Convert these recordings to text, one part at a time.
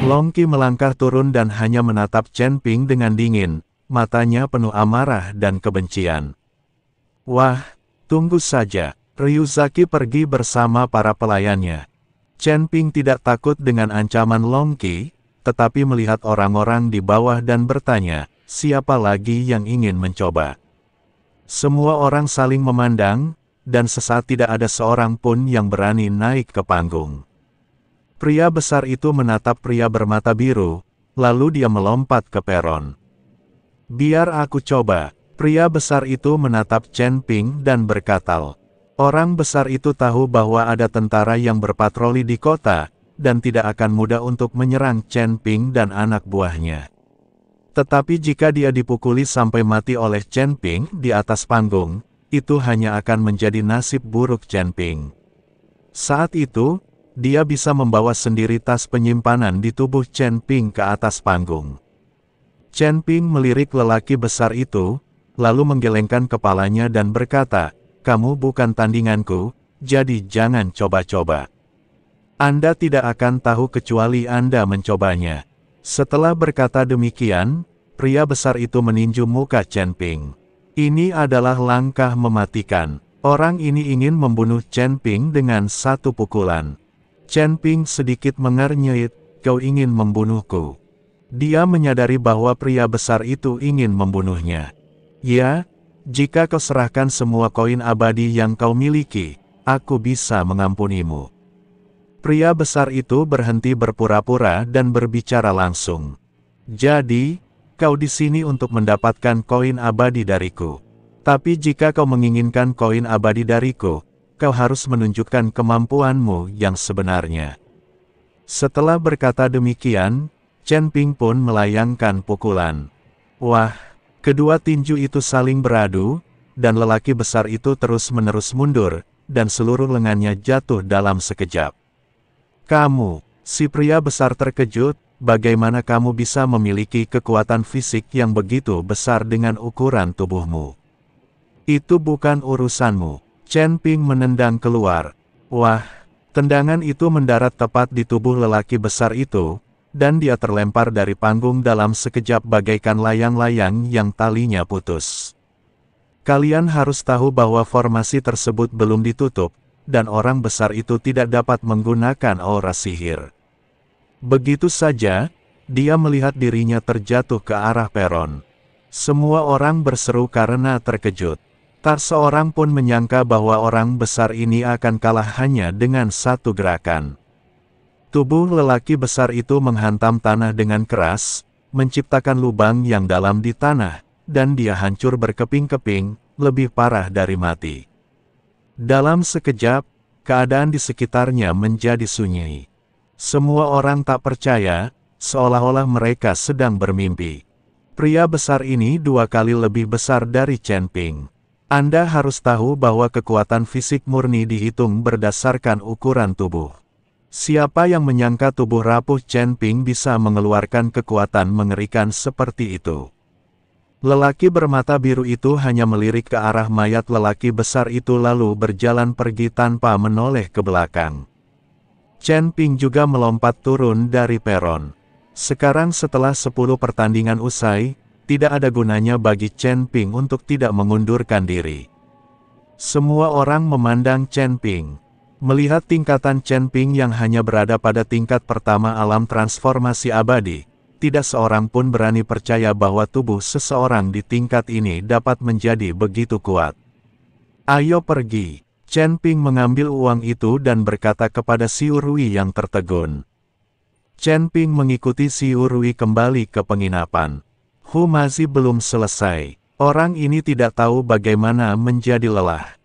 Long Qi melangkah turun dan hanya menatap Chen Ping dengan dingin, matanya penuh amarah dan kebencian. Wah, tunggu saja, Ryuzaki pergi bersama para pelayannya. Chen Ping tidak takut dengan ancaman Long Qi, tetapi melihat orang-orang di bawah dan bertanya, siapa lagi yang ingin mencoba? Semua orang saling memandang, dan sesaat tidak ada seorang pun yang berani naik ke panggung. Pria besar itu menatap pria bermata biru, lalu dia melompat ke peron. Biar aku coba. Pria besar itu menatap Chen Ping dan berkata, orang besar itu tahu bahwa ada tentara yang berpatroli di kota, dan tidak akan mudah untuk menyerang Chen Ping dan anak buahnya. Tetapi jika dia dipukuli sampai mati oleh Chen Ping di atas panggung, itu hanya akan menjadi nasib buruk Chen Ping. Saat itu, dia bisa membawa sendiri tas penyimpanan di tubuh Chen Ping ke atas panggung. Chen Ping melirik lelaki besar itu, lalu menggelengkan kepalanya dan berkata, kamu bukan tandinganku, jadi jangan coba-coba. Anda tidak akan tahu kecuali Anda mencobanya. Setelah berkata demikian, pria besar itu meninju muka Chen Ping. Ini adalah langkah mematikan. Orang ini ingin membunuh Chen Ping dengan satu pukulan. Chen Ping sedikit mengernyit, kau ingin membunuhku. Dia menyadari bahwa pria besar itu ingin membunuhnya. Ya, jika kau serahkan semua koin abadi yang kau miliki, aku bisa mengampunimu. Pria besar itu berhenti berpura-pura dan berbicara langsung. Jadi, kau di sini untuk mendapatkan koin abadi dariku. Tapi jika kau menginginkan koin abadi dariku, kau harus menunjukkan kemampuanmu yang sebenarnya. Setelah berkata demikian, Chen Ping pun melayangkan pukulan. Wah, kedua tinju itu saling beradu, dan lelaki besar itu terus-menerus mundur, dan seluruh lengannya jatuh dalam sekejap. Kamu, si pria besar terkejut, bagaimana kamu bisa memiliki kekuatan fisik yang begitu besar dengan ukuran tubuhmu? Itu bukan urusanmu. Chen Ping menendang keluar. Wah, tendangan itu mendarat tepat di tubuh lelaki besar itu, dan dia terlempar dari panggung dalam sekejap bagaikan layang-layang yang talinya putus. Kalian harus tahu bahwa formasi tersebut belum ditutup, dan orang besar itu tidak dapat menggunakan aura sihir. Begitu saja, dia melihat dirinya terjatuh ke arah peron. Semua orang berseru karena terkejut. Tak seorang pun menyangka bahwa orang besar ini akan kalah hanya dengan satu gerakan. Tubuh lelaki besar itu menghantam tanah dengan keras, menciptakan lubang yang dalam di tanah, dan dia hancur berkeping-keping, lebih parah dari mati. Dalam sekejap, keadaan di sekitarnya menjadi sunyi. Semua orang tak percaya, seolah-olah mereka sedang bermimpi. Pria besar ini 2 kali lebih besar dari Chen Ping. Anda harus tahu bahwa kekuatan fisik murni dihitung berdasarkan ukuran tubuh. Siapa yang menyangka tubuh rapuh Chen Ping bisa mengeluarkan kekuatan mengerikan seperti itu? Lelaki bermata biru itu hanya melirik ke arah mayat lelaki besar itu lalu berjalan pergi tanpa menoleh ke belakang. Chen Ping juga melompat turun dari peron. Sekarang setelah 10 pertandingan usai, tidak ada gunanya bagi Chen Ping untuk tidak mengundurkan diri. Semua orang memandang Chen Ping. Melihat tingkatan Chen Ping yang hanya berada pada tingkat pertama alam transformasi abadi, tidak seorang pun berani percaya bahwa tubuh seseorang di tingkat ini dapat menjadi begitu kuat. Ayo pergi. Chen Ping mengambil uang itu dan berkata kepada Xiu Rui yang tertegun. Chen Ping mengikuti Xiu Rui kembali ke penginapan. Hu masih belum selesai. Orang ini tidak tahu bagaimana menjadi lelah.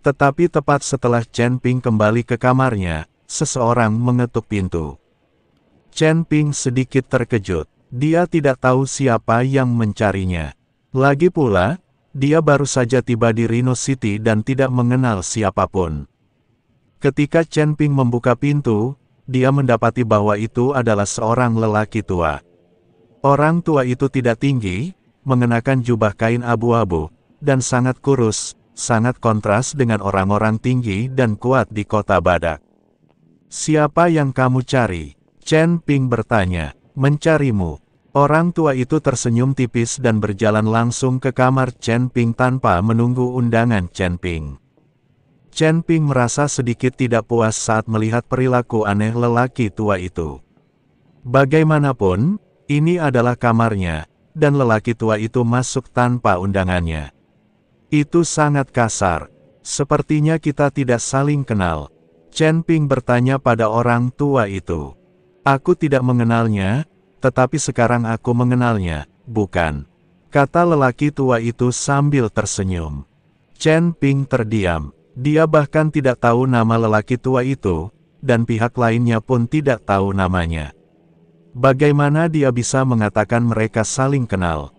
Tetapi tepat setelah Chen Ping kembali ke kamarnya, seseorang mengetuk pintu. Chen Ping sedikit terkejut. Dia tidak tahu siapa yang mencarinya. Lagi pula, dia baru saja tiba di Rhino City dan tidak mengenal siapapun. Ketika Chen Ping membuka pintu, dia mendapati bahwa itu adalah seorang lelaki tua. Orang tua itu tidak tinggi, mengenakan jubah kain abu-abu, dan sangat kurus, sangat kontras dengan orang-orang tinggi dan kuat di kota Badak. Siapa yang kamu cari? Chen Ping bertanya, mencarimu. Orang tua itu tersenyum tipis dan berjalan langsung ke kamar Chen Ping tanpa menunggu undangan Chen Ping. Chen Ping merasa sedikit tidak puas saat melihat perilaku aneh lelaki tua itu. Bagaimanapun, ini adalah kamarnya, dan lelaki tua itu masuk tanpa undangannya. Itu sangat kasar. Sepertinya kita tidak saling kenal. Chen Ping bertanya pada orang tua itu. Aku tidak mengenalnya, tetapi sekarang aku mengenalnya, bukan? Kata lelaki tua itu sambil tersenyum. Chen Ping terdiam. Dia bahkan tidak tahu nama lelaki tua itu, dan pihak lainnya pun tidak tahu namanya. Bagaimana dia bisa mengatakan mereka saling kenal?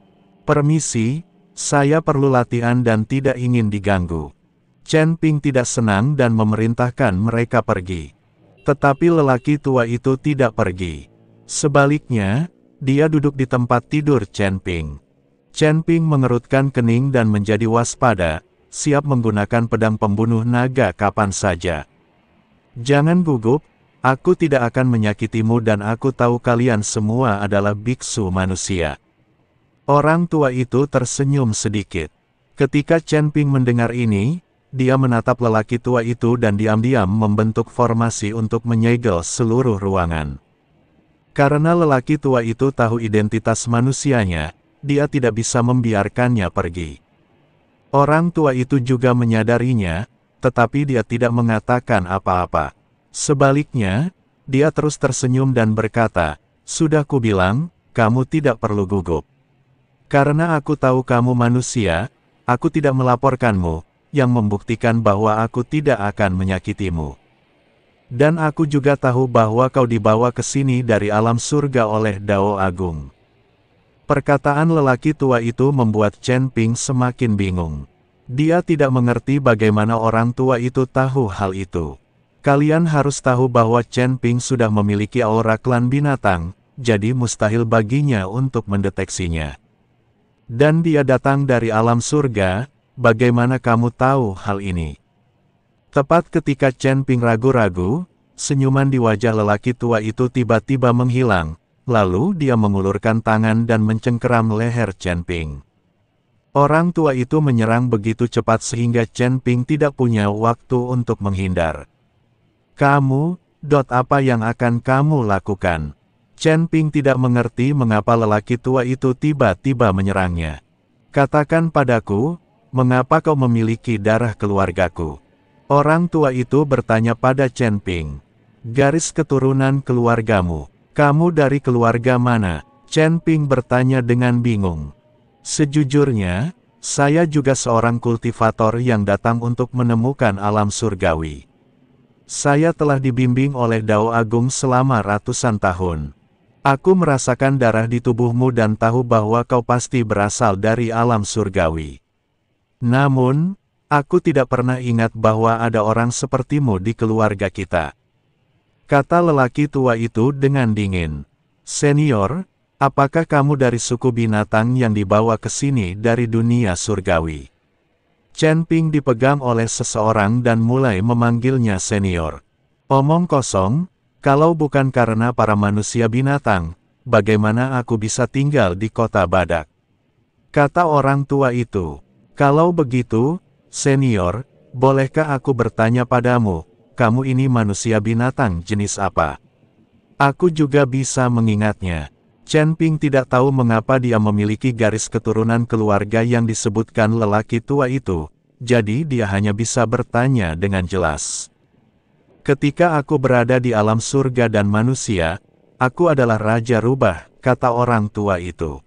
Permisi, saya perlu latihan dan tidak ingin diganggu. Chen Ping tidak senang dan memerintahkan mereka pergi. Tetapi lelaki tua itu tidak pergi. Sebaliknya, dia duduk di tempat tidur Chen Ping. Chen Ping mengerutkan kening dan menjadi waspada, siap menggunakan pedang pembunuh naga kapan saja. Jangan gugup, aku tidak akan menyakitimu dan aku tahu kalian semua adalah biksu manusia. Orang tua itu tersenyum sedikit. Ketika Chen Ping mendengar ini, dia menatap lelaki tua itu dan diam-diam membentuk formasi untuk menyegel seluruh ruangan. Karena lelaki tua itu tahu identitas manusianya, dia tidak bisa membiarkannya pergi. Orang tua itu juga menyadarinya, tetapi dia tidak mengatakan apa-apa. Sebaliknya, dia terus tersenyum dan berkata, "Sudah kubilang, kamu tidak perlu gugup. Karena aku tahu kamu manusia, aku tidak melaporkanmu, yang membuktikan bahwa aku tidak akan menyakitimu. Dan aku juga tahu bahwa kau dibawa ke sini dari alam surga oleh Dao Agung." Perkataan lelaki tua itu membuat Chen Ping semakin bingung. Dia tidak mengerti bagaimana orang tua itu tahu hal itu. Kalian harus tahu bahwa Chen Ping sudah memiliki aura klan binatang, jadi mustahil baginya untuk mendeteksinya. Dan dia datang dari alam surga, bagaimana kamu tahu hal ini? Tepat ketika Chen Ping ragu-ragu, senyuman di wajah lelaki tua itu tiba-tiba menghilang. Lalu dia mengulurkan tangan dan mencengkeram leher Chen Ping. Orang tua itu menyerang begitu cepat sehingga Chen Ping tidak punya waktu untuk menghindar. Apa yang akan kamu lakukan? Chen Ping tidak mengerti mengapa lelaki tua itu tiba-tiba menyerangnya. Katakan padaku, mengapa kau memiliki darah keluargaku? Orang tua itu bertanya pada Chen Ping. Garis keturunan keluargamu. Kamu dari keluarga mana? Chen Ping bertanya dengan bingung. Sejujurnya, saya juga seorang kultivator yang datang untuk menemukan alam surgawi. Saya telah dibimbing oleh Dao Agung selama ratusan tahun. Aku merasakan darah di tubuhmu dan tahu bahwa kau pasti berasal dari alam surgawi. Namun, aku tidak pernah ingat bahwa ada orang sepertimu di keluarga kita. Kata lelaki tua itu dengan dingin. Senior, apakah kamu dari suku binatang yang dibawa ke sini dari dunia surgawi? Chen Ping dipegang oleh seseorang dan mulai memanggilnya senior. Omong kosong, kalau bukan karena para manusia binatang, bagaimana aku bisa tinggal di kota badak? Kata orang tua itu. Kalau begitu, senior, bolehkah aku bertanya padamu? Kamu ini manusia binatang jenis apa? Aku juga bisa mengingatnya. Chen Ping tidak tahu mengapa dia memiliki garis keturunan keluarga yang disebutkan lelaki tua itu, jadi dia hanya bisa bertanya dengan jelas. Ketika aku berada di alam surga dan manusia, aku adalah Raja Rubah, kata orang tua itu.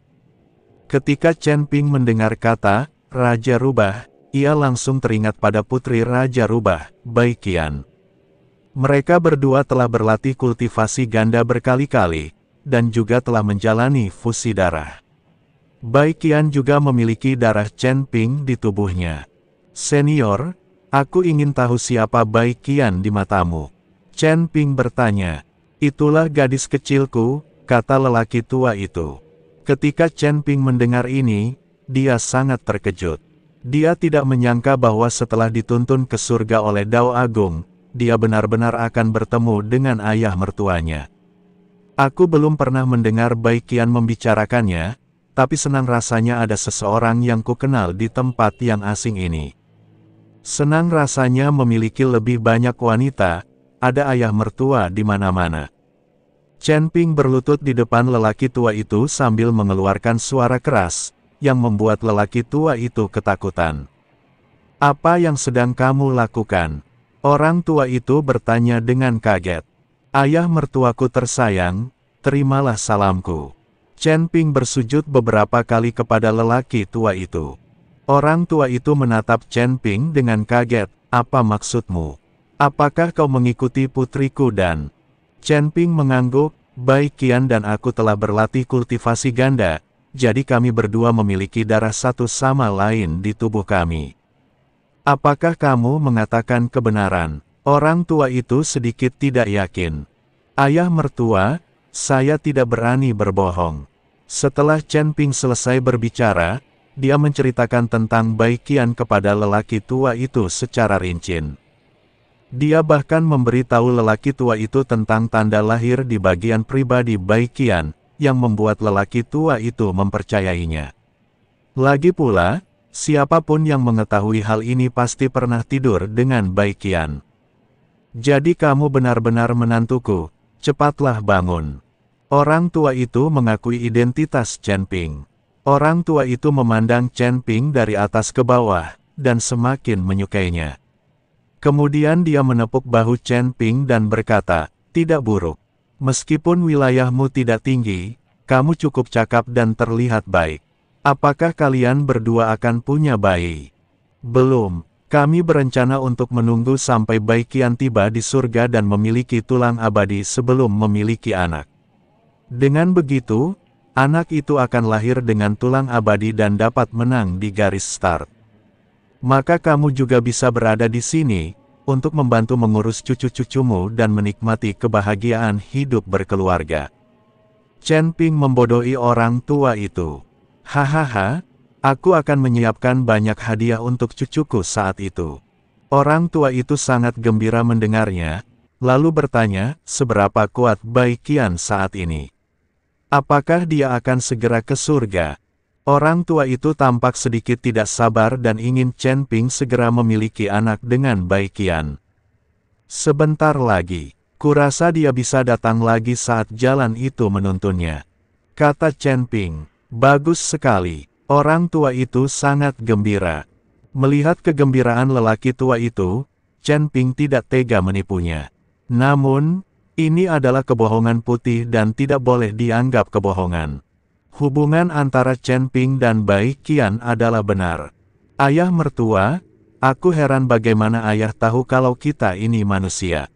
Ketika Chen Ping mendengar kata Raja Rubah, ia langsung teringat pada putri Raja Rubah, Bai Qian. Mereka berdua telah berlatih kultivasi ganda berkali-kali, dan juga telah menjalani fusi darah. Bai Qian juga memiliki darah Chen Ping di tubuhnya. Senior, aku ingin tahu siapa Bai Qian di matamu. Chen Ping bertanya. Itulah gadis kecilku, kata lelaki tua itu. Ketika Chen Ping mendengar ini, dia sangat terkejut. Dia tidak menyangka bahwa setelah dituntun ke surga oleh Dao Agung, dia benar-benar akan bertemu dengan ayah mertuanya. Aku belum pernah mendengar Baiqian membicarakannya, tapi senang rasanya ada seseorang yang kukenal di tempat yang asing ini. Senang rasanya memiliki lebih banyak wanita, ada ayah mertua di mana-mana. Chen Ping berlutut di depan lelaki tua itu sambil mengeluarkan suara keras, yang membuat lelaki tua itu ketakutan. Apa yang sedang kamu lakukan? Orang tua itu bertanya dengan kaget. Ayah mertuaku tersayang, terimalah salamku. Chen Ping bersujud beberapa kali kepada lelaki tua itu. Orang tua itu menatap Chen Ping dengan kaget, apa maksudmu? Apakah kau mengikuti putriku dan... Chen Ping mengangguk, Baiqian dan aku telah berlatih kultivasi ganda, jadi kami berdua memiliki darah satu sama lain di tubuh kami. Apakah kamu mengatakan kebenaran? Orang tua itu sedikit tidak yakin. Ayah mertua, saya tidak berani berbohong. Setelah Chen Ping selesai berbicara, dia menceritakan tentang Baiqian kepada lelaki tua itu secara rinci. Dia bahkan memberitahu lelaki tua itu tentang tanda lahir di bagian pribadi Baiqian, yang membuat lelaki tua itu mempercayainya. Lagi pula, siapapun yang mengetahui hal ini pasti pernah tidur dengan Baiqian. Jadi kamu benar-benar menantuku, cepatlah bangun. Orang tua itu mengakui identitas Chen Ping. Orang tua itu memandang Chen Ping dari atas ke bawah, dan semakin menyukainya. Kemudian dia menepuk bahu Chen Ping dan berkata, tidak buruk. Meskipun wilayahmu tidak tinggi, kamu cukup cakap dan terlihat baik. Apakah kalian berdua akan punya bayi? Belum, kami berencana untuk menunggu sampai Baiqian tiba di surga dan memiliki tulang abadi sebelum memiliki anak. Dengan begitu, anak itu akan lahir dengan tulang abadi dan dapat menang di garis start. Maka kamu juga bisa berada di sini, untuk membantu mengurus cucu-cucumu dan menikmati kebahagiaan hidup berkeluarga. Chen Ping membodohi orang tua itu. Hahaha, aku akan menyiapkan banyak hadiah untuk cucuku saat itu. Orang tua itu sangat gembira mendengarnya, lalu bertanya, seberapa kuat Baiqian saat ini? Apakah dia akan segera ke surga? Orang tua itu tampak sedikit tidak sabar dan ingin Chen Ping segera memiliki anak dengan Baiqian. Sebentar lagi, kurasa dia bisa datang lagi saat jalan itu menuntunnya. Kata Chen Ping, bagus sekali. Orang tua itu sangat gembira. Melihat kegembiraan lelaki tua itu, Chen Ping tidak tega menipunya. Namun, ini adalah kebohongan putih dan tidak boleh dianggap kebohongan. Hubungan antara Chen Ping dan Baiqian adalah benar. Ayah mertua, aku heran bagaimana ayah tahu kalau kita ini manusia.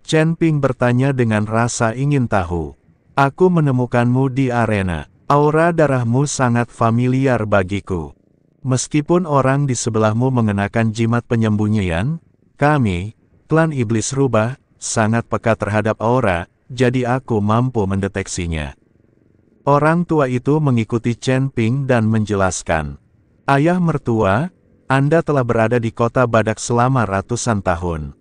Chen Ping bertanya dengan rasa ingin tahu. Aku menemukanmu di arena. Aura darahmu sangat familiar bagiku. Meskipun orang di sebelahmu mengenakan jimat penyembunyian, kami, klan iblis rubah, sangat peka terhadap aura, jadi aku mampu mendeteksinya. Orang tua itu mengikuti Chen Ping dan menjelaskan. Ayah mertua, Anda telah berada di kota Badak selama ratusan tahun.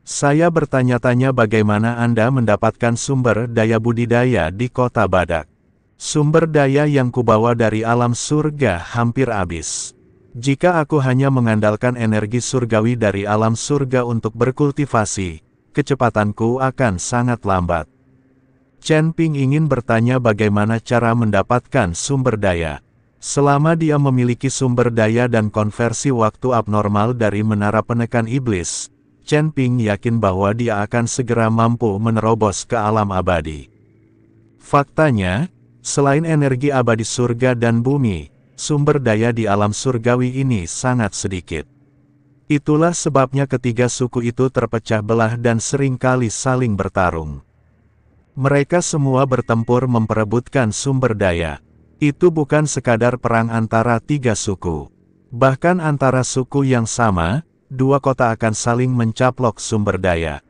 Saya bertanya-tanya bagaimana Anda mendapatkan sumber daya budidaya di kota Badak. Sumber daya yang kubawa dari alam surga hampir habis. Jika aku hanya mengandalkan energi surgawi dari alam surga untuk berkultivasi, kecepatanku akan sangat lambat. Chen Ping ingin bertanya bagaimana cara mendapatkan sumber daya. Selama dia memiliki sumber daya dan konversi waktu abnormal dari menara penekan iblis, Chen Ping yakin bahwa dia akan segera mampu menerobos ke alam abadi. Faktanya, selain energi abadi surga dan bumi, sumber daya di alam surgawi ini sangat sedikit. Itulah sebabnya ketiga suku itu terpecah belah dan seringkali saling bertarung. Mereka semua bertempur memperebutkan sumber daya. Itu bukan sekadar perang antara tiga suku. Bahkan antara suku yang sama, dua kota akan saling mencaplok sumber daya.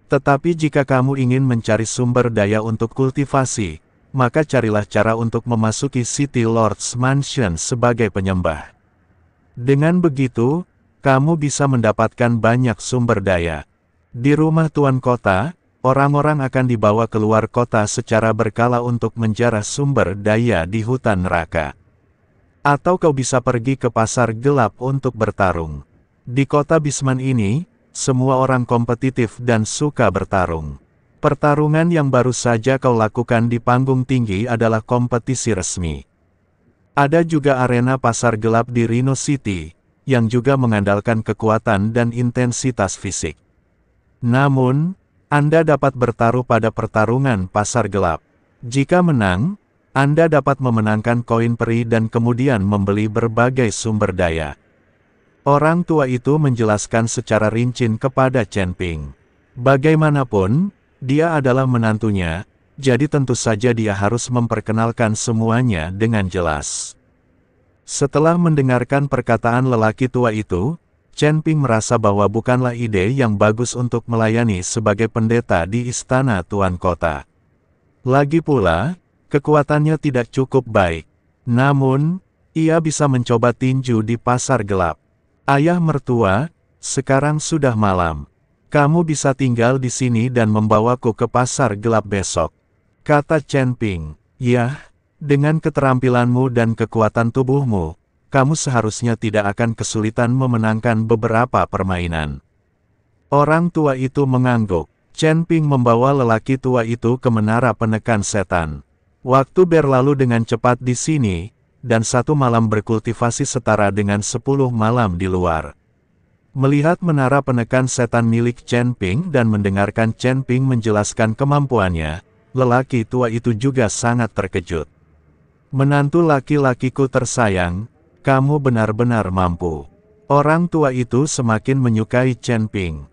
Tetapi jika kamu ingin mencari sumber daya untuk kultivasi, maka carilah cara untuk memasuki City Lord's Mansion sebagai penyembah. Dengan begitu, kamu bisa mendapatkan banyak sumber daya. Di rumah tuan kota, orang-orang akan dibawa keluar kota secara berkala untuk menjarah sumber daya di hutan neraka. Atau kau bisa pergi ke pasar gelap untuk bertarung. Di kota Bisman ini, semua orang kompetitif dan suka bertarung. Pertarungan yang baru saja kau lakukan di panggung tinggi adalah kompetisi resmi. Ada juga arena pasar gelap di Rhino City, yang juga mengandalkan kekuatan dan intensitas fisik. Namun, Anda dapat bertaruh pada pertarungan pasar gelap. Jika menang, Anda dapat memenangkan koin peri dan kemudian membeli berbagai sumber daya. Orang tua itu menjelaskan secara rinci kepada Chen Ping. Bagaimanapun, dia adalah menantunya, jadi tentu saja dia harus memperkenalkan semuanya dengan jelas. Setelah mendengarkan perkataan lelaki tua itu, Chen Ping merasa bahwa bukanlah ide yang bagus untuk melayani sebagai pendeta di istana Tuan Kota. Lagi pula, kekuatannya tidak cukup baik. Namun, ia bisa mencoba tinju di pasar gelap. Ayah mertua, sekarang sudah malam. Kamu bisa tinggal di sini dan membawaku ke pasar gelap besok, kata Chen Ping. Ya, dengan keterampilanmu dan kekuatan tubuhmu, kamu seharusnya tidak akan kesulitan memenangkan beberapa permainan. Orang tua itu mengangguk. Chen Ping membawa lelaki tua itu ke menara penekan setan. Waktu berlalu dengan cepat di sini, dan 1 malam berkultivasi setara dengan 10 malam di luar. Melihat menara penekan setan milik Chen Ping dan mendengarkan Chen Ping menjelaskan kemampuannya, lelaki tua itu juga sangat terkejut. Menantu laki-lakiku tersayang, kamu benar-benar mampu. Orang tua itu semakin menyukai Chen Ping.